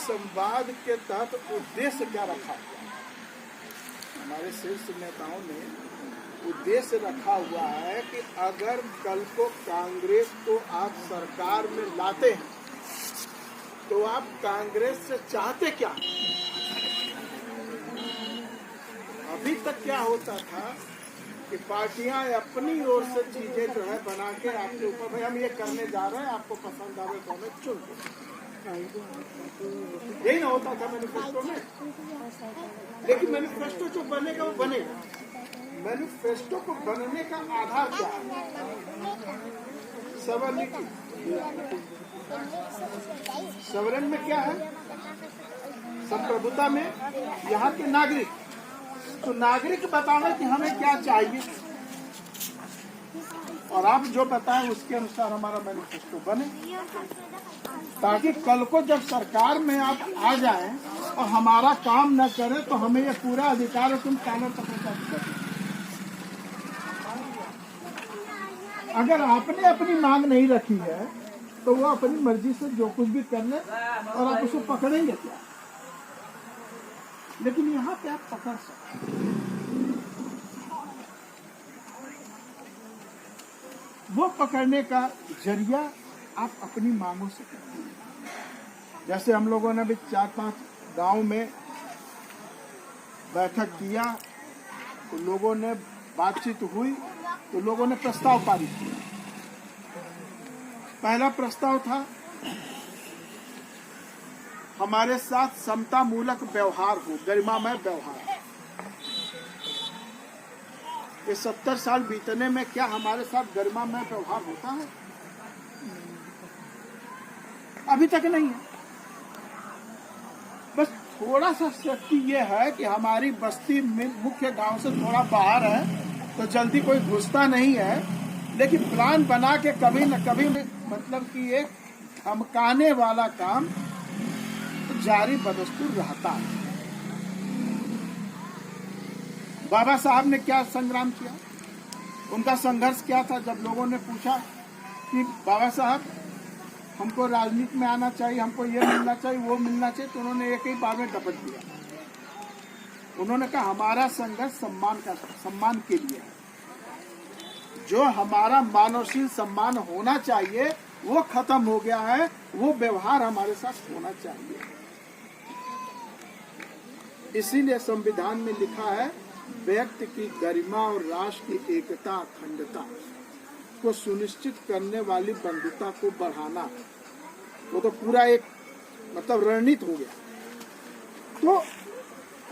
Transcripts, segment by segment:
संवाद के तहत उद्देश्य क्या रखा हुआ है? हमारे शीर्ष नेताओं ने उद्देश्य रखा हुआ है कि अगर कल को कांग्रेस को आप सरकार में लाते हैं तो आप कांग्रेस से चाहते क्या? अभी तक क्या होता था कि पार्टियां अपनी ओर से चीजें जो है बना के आपके ऊपर, भाई हम ये करने जा रहे हैं, आपको पसंद आवे तो हमें चुन लो। यही ना होता था मैनिफेस्टो में। लेकिन मैनिफेस्टो जो बनेगा वो बनेगा। मैनिफेस्टो को बनने का आधार क्या है? सवर्णिटी। सवरण में क्या है? संप्रभुता में यहाँ के नागरिक। तो नागरिक बतावे कि हमें क्या चाहिए और आप जो बताएं उसके अनुसार हमारा मैनिफेस्टो बने, ताकि कल को जब सरकार में आप आ जाएं और हमारा काम न करें तो हमें ये पूरा अधिकार है, तुम कानून पकड़। अगर आपने अपनी मांग नहीं रखी है तो वो अपनी मर्जी से जो कुछ भी कर ले और आप उसको पकड़ेंगे क्या? लेकिन यहाँ पे आप पकड़ सकते, वो पकड़ने का जरिया आप अपनी मांगों से करते हैं। जैसे हम लोगों ने भी 4-5 गांव में बैठक किया तो लोगों ने बातचीत हुई तो लोगों ने प्रस्ताव पारित किया। पहला प्रस्ताव था हमारे साथ समता मूलक व्यवहार हो, गरिमामय व्यवहार। ये 70 साल बीतने में क्या हमारे साथ गरिमामय व्यवहार होता है? अभी तक नहीं है। बस थोड़ा सा शक्ति ये है कि हमारी बस्ती में मुख्य गांव से थोड़ा बाहर है तो जल्दी कोई घुसता नहीं है, लेकिन प्लान बना के कभी न कभी मतलब कि एक धमकाने वाला काम तो जारी बदस्तूर रहता है। बाबा साहब ने क्या संग्राम किया, उनका संघर्ष क्या था? जब लोगों ने पूछा कि बाबा साहब हमको राजनीति में आना चाहिए, हमको ये मिलना चाहिए, वो मिलना चाहिए, तो उन्होंने एक ही बार में डपट दिया। उन्होंने कहा हमारा संघर्ष सम्मान के लिए है। जो हमारा मानवशील सम्मान होना चाहिए वो खत्म हो गया है, वो व्यवहार हमारे साथ होना चाहिए। इसीलिए संविधान में लिखा है व्यक्ति की गरिमा और राष्ट्र की एकता अखंडता को सुनिश्चित करने वाली बंधुता को बढ़ाना। वो तो पूरा एक मतलब रणनीति हो गया। तो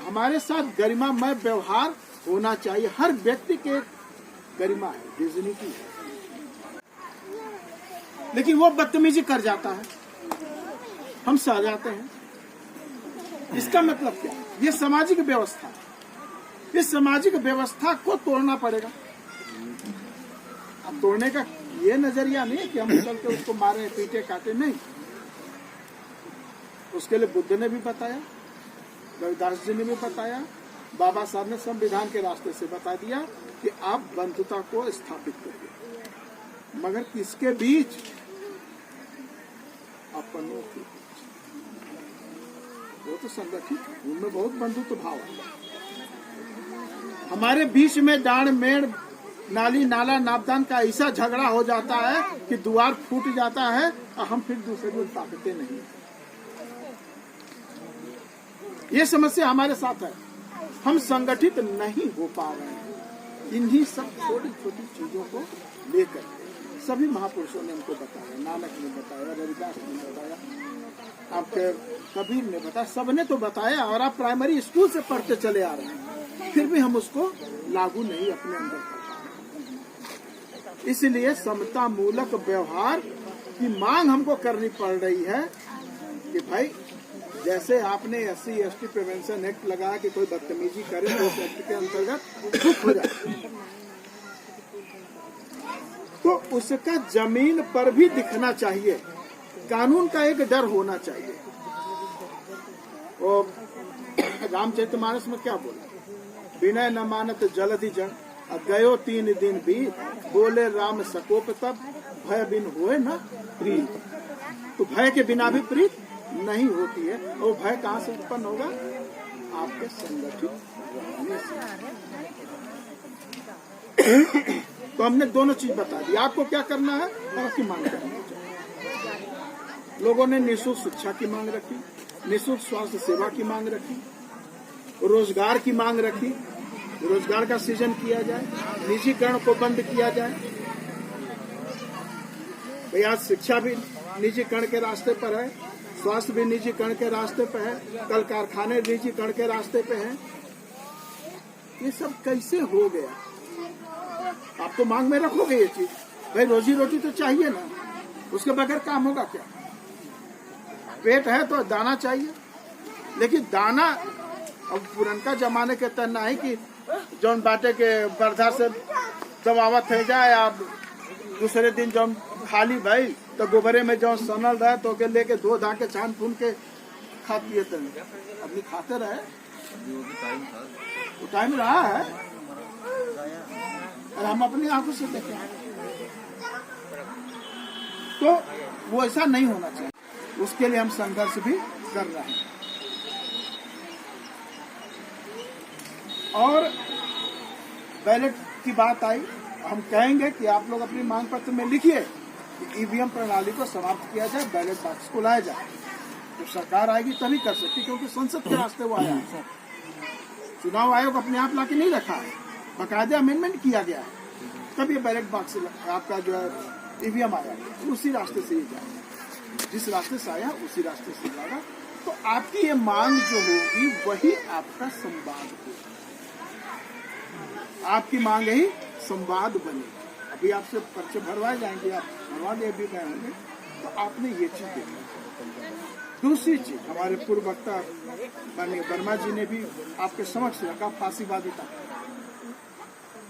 हमारे साथ गरिमामय व्यवहार होना चाहिए। हर व्यक्ति के गरिमा है, डिग्निटी है, लेकिन वो बदतमीजी कर जाता है, हम सह जाते हैं। इसका मतलब क्या? ये सामाजिक व्यवस्था, इस सामाजिक व्यवस्था को तोड़ना पड़ेगा। अब तोड़ने का ये नजरिया नहीं है कि हम चल के उसको मारे पीटे काटे, नहीं। उसके लिए बुद्ध ने भी बताया, रविदास जी ने भी बताया, बाबा साहब ने संविधान के रास्ते से बता दिया कि आप बंधुता को स्थापित करिए, मगर किसके बीच? अपनों के बीच। वो तो संगठित है, उनमें बहुत बंधुत्व भाव है। हमारे बीच में डांड मेड़ नाली नाला नापदान का ऐसा झगड़ा हो जाता है कि द्वार फूट जाता है और हम फिर दूसरे को ताकते नहीं। ये समस्या हमारे साथ है, हम संगठित नहीं हो पा रहे हैं। इन्हीं सब छोटी छोटी चीजों को लेकर सभी महापुरुषों ने हमको बताया, नानक ने बताया, रविदास ने बताया, आपके कबीर ने बताया, सबने तो बताया। और आप प्राइमरी स्कूल से पढ़ते चले आ रहे हैं, फिर भी हम उसको लागू नहीं अपने अंदर कर पा रहे। इसलिए समता मूलक व्यवहार की मांग हमको करनी पड़ रही है कि भाई जैसे आपने SC/ST प्रिवेंशन एक्ट लगाया कि कोई बदतमीजी करे तो उस एक्ट के अंतर्गत दुख हो जाए, तो उसका जमीन पर भी दिखना चाहिए। कानून का एक डर होना चाहिए। और रामचरितमानस में क्या बोला? विनय न मानत जलधि जन, गयो 3 दिन बीत, बोले राम सकोप तब, भय बिन होए न प्रीत। तो भय के बिना भी प्रीत, नहीं होती है। वो भय कहाँ से उत्पन्न होगा? आपके संगठित रहने से। तो हमने दोनों चीज बता दी। आपको क्या करना है और आपकी मांग करनी चाहिए। लोगों ने निःशुल्क शिक्षा की मांग रखी, निःशुल्क स्वास्थ्य सेवा की मांग रखी, रोजगार की मांग रखी, रोजगार का सृजन किया जाए, निजीकरण को बंद किया जाए। भाई आज शिक्षा भी निजीकरण के रास्ते पर है, स्वास्थ्य भी निजीकरण के रास्ते पर है, कल कारखाने निजीकरण के रास्ते पे हैं। ये सब कैसे हो गया? आप तो मांग में रखोगे ये चीज। भाई रोजी रोटी तो चाहिए ना, उसके बगैर काम होगा क्या? पेट है तो दाना चाहिए, लेकिन दाना अब पुरनका जमाने के तरह नहीं कि जौन बाटे के बर्धा से दबावत है जाए, आप दूसरे दिन जौन खाली भाई तो गोबरे में जौन सनल रहे तो के लेके धो धा के छान फून के खा पिए तक अपनी खाते रहे। वो टाइम रहा है और हम अपनी आंखों से देखें तो वो ऐसा नहीं होना चाहिए। उसके लिए हम संघर्ष भी कर रहे हैं। और बैलेट की बात आई, हम कहेंगे कि आप लोग अपनी मांग पत्र में लिखिए कि ईवीएम प्रणाली को समाप्त किया जाए, बैलेट बॉक्स को लाया जाए। तो सरकार आएगी तभी कर सकती, क्योंकि संसद के रास्ते वो आया है। चुनाव आयोग अपने आप लाके नहीं रखा है, बाकायदा अमेंडमेंट किया गया है, तब ये बैलेट बॉक्स आपका जो है ईवीएम आया, उसी रास्ते से ही जाएगा। जिस रास्ते से आया उसी रास्ते से जाएगा। तो आपकी ये मांग जो होगी वही आपका संवाद होगा। आपकी मांग ही संवाद बने। अभी आपसे पर्चे भरवाए जाएंगे, आप भरवा दे भी गए होंगे, तो आपने ये चीज देखी। दूसरी चीज, हमारे पूर्व वक्ता वर्मा जी ने भी आपके समक्ष रखा फांसीवादिता।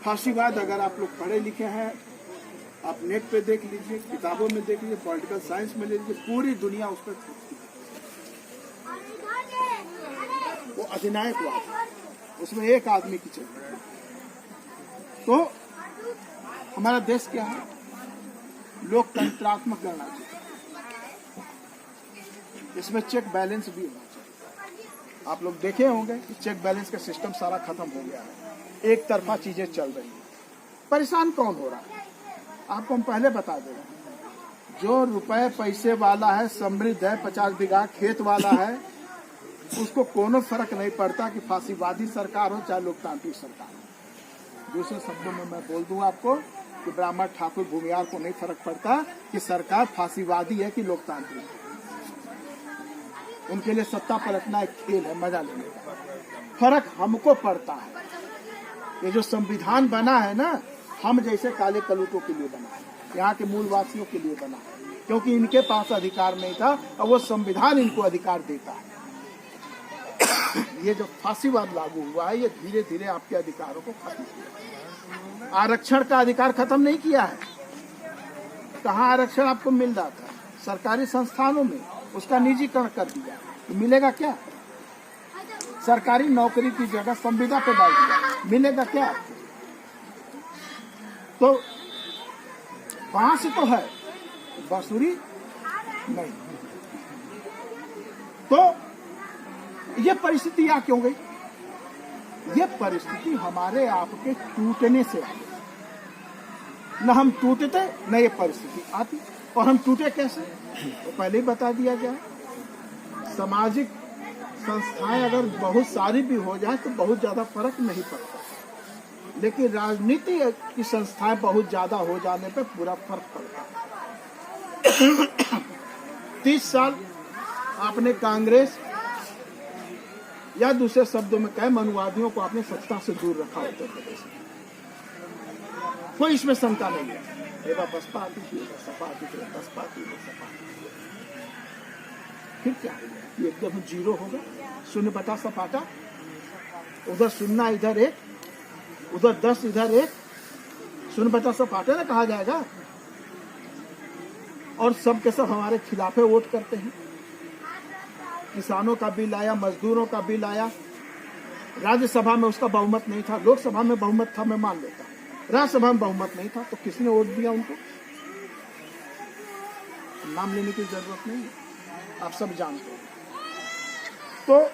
फांसीवाद अगर आप लोग पढ़े लिखे हैं, आप नेट पे देख लीजिए, किताबों में देख लीजिए, पॉलिटिकल साइंस में ले लीजिए, पूरी दुनिया उस पर वो अधिनायकवाद, उसमें एक आदमी की चल रही है। तो हमारा देश क्या है? लोकतंत्रात्मक गणराज्य। इसमें चेक बैलेंस भी होना चाहिए। आप लोग देखे होंगे कि चेक बैलेंस का सिस्टम सारा खत्म हो गया है, एक तरफा चीजें चल रही हैं। परेशान कौन हो रहा है? आपको हम पहले बता दे रहे हैं। जो रुपए पैसे वाला है, समृद्ध है, 50 बीघा खेत वाला है, उसको कोनो फर्क नहीं पड़ता कि फांसीवादी सरकार हो चाहे लोकतांत्रिक सरकार हो। दूसरे शब्दों में मैं बोल दूं आपको कि ब्राह्मण ठाकुर भूमियार को नहीं फर्क पड़ता कि सरकार फांसीवादी है कि लोकतांत्रिक है। उनके लिए सत्ता पलटना एक खेल है, मजा लेने का। फर्क हमको पड़ता है। ये जो संविधान बना है ना, हम जैसे काले कलूटों के लिए बना है, यहाँ के मूलवासियों के लिए बना है, क्योंकि इनके पास अधिकार नहीं था और वो संविधान इनको अधिकार देता है। ये जो फांसीवाद लागू हुआ है, ये धीरे धीरे आपके अधिकारों को खत्म किया। आरक्षण का अधिकार खत्म नहीं किया है। कहाँ आरक्षण आपको मिल रहा था? सरकारी संस्थानों में, उसका निजीकरण कर दिया। तो मिलेगा क्या? सरकारी नौकरी की जगह संविदा पे डाल दिया, मिलेगा क्या आपको? तो बांस तो है, बांसुरी नहीं। तो ये परिस्थिति यहाँ क्यों गई? ये परिस्थिति हमारे आपके टूटने से आई। न हम टूटते न ये परिस्थिति आती। और हम टूटे कैसे, तो पहले ही बता दिया गया। सामाजिक संस्थाएं अगर बहुत सारी भी हो जाए तो बहुत ज्यादा फर्क नहीं पड़ता, लेकिन राजनीति की संस्थाएं बहुत ज्यादा हो जाने पे पूरा फर्क पड़ता है। 30 साल आपने कांग्रेस या दूसरे शब्दों में कहे मनुवादियों को आपने सत्ता से दूर रखा उत्तर प्रदेश में। कोई इसमें शंका नहीं है। बसपा आती थी, सपा आती थी, बसपा आती थी, सपा आती थी। फिर क्या ये एकदम 0 होगा? 0 सपाटा, उधर 0 इधर 1, उधर 10 इधर 1, 0 सपाटा ना कहा जाएगा। और सब के सब हमारे खिलाफ वोट करते हैं। किसानों का बिल आया, मजदूरों का बिल आया, राज्यसभा में उसका बहुमत नहीं था, लोकसभा में बहुमत था, मैं मान लेता। राज्यसभा में बहुमत नहीं था तो किसने वोट दिया उनको? नाम लेने की जरूरत नहीं है। आप सब जानते हैं। तो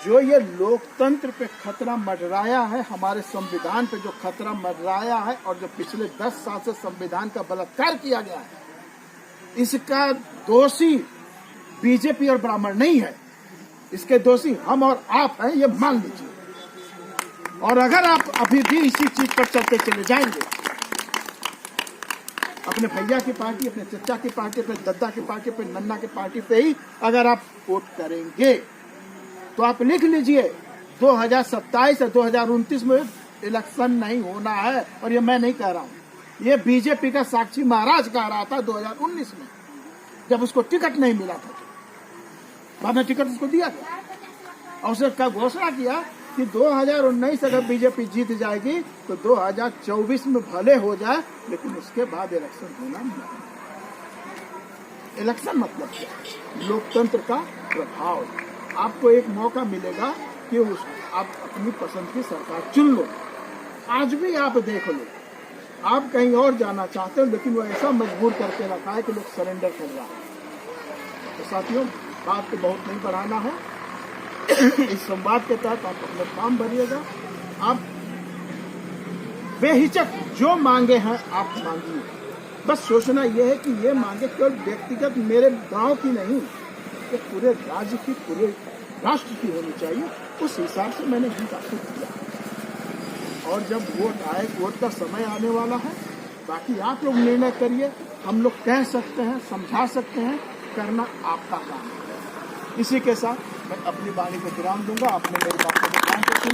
जो ये लोकतंत्र पे खतरा मंडराया है, हमारे संविधान पे जो खतरा मंडराया है और जो पिछले 10 साल से संविधान का बलात्कार किया गया है, इसका दोषी बीजेपी और ब्राह्मण नहीं है, इसके दोषी हम और आप हैं, ये मान लीजिए। और अगर आप अभी भी इसी चीज पर चलते चले जाएंगे, अपने भैया की पार्टी, अपने चचा की पार्टी, अपने दद्दा की पार्टी, अपने नन्ना की पार्टी पे ही अगर आप वोट करेंगे, तो आप लिख लीजिए 2027 या 2029 में इलेक्शन नहीं होना है। और ये मैं नहीं कह रहा हूँ, ये बीजेपी का साक्षी महाराज कह रहा था 2019 में, जब उसको टिकट नहीं मिला था। बाद में टिकट उसको दिया था और उसने क्या घोषणा किया कि 2019 अगर बीजेपी जीत जाएगी तो 2024 में भले हो जाए, लेकिन उसके बाद इलेक्शन होना नहीं। इलेक्शन मतलब क्या? लोकतंत्र का प्रभाव। आपको एक मौका मिलेगा कि आप अपनी पसंद की सरकार चुन लो। आज भी आप देख लो, आप कहीं और जाना चाहते हो, लेकिन वो ऐसा मजबूर करके रखा है कि लोग सरेंडर कर रहा है। तो साथियों, बात को बहुत नहीं बढ़ाना है। इस संवाद के तहत आप अपने फॉर्म भरिएगा। आप बेहिचक जो मांगे हैं आप मांगिए। बस सोचना यह है कि ये मांगे केवल व्यक्तिगत मेरे गांव की नहीं, ये पूरे राज्य की, पूरे राष्ट्र की होनी चाहिए। उस हिसाब से मैंने हिसाब से किया। और जब वोट आए, वोट का समय आने वाला है, बाकी आप लोग निर्णय करिए। हम लोग कह सकते हैं, समझा सकते हैं, करना आपका काम है। इसी के साथ मैं अपनी वाणी को विराम दूंगा। आपने मेरी बातों को ध्यान से सुना।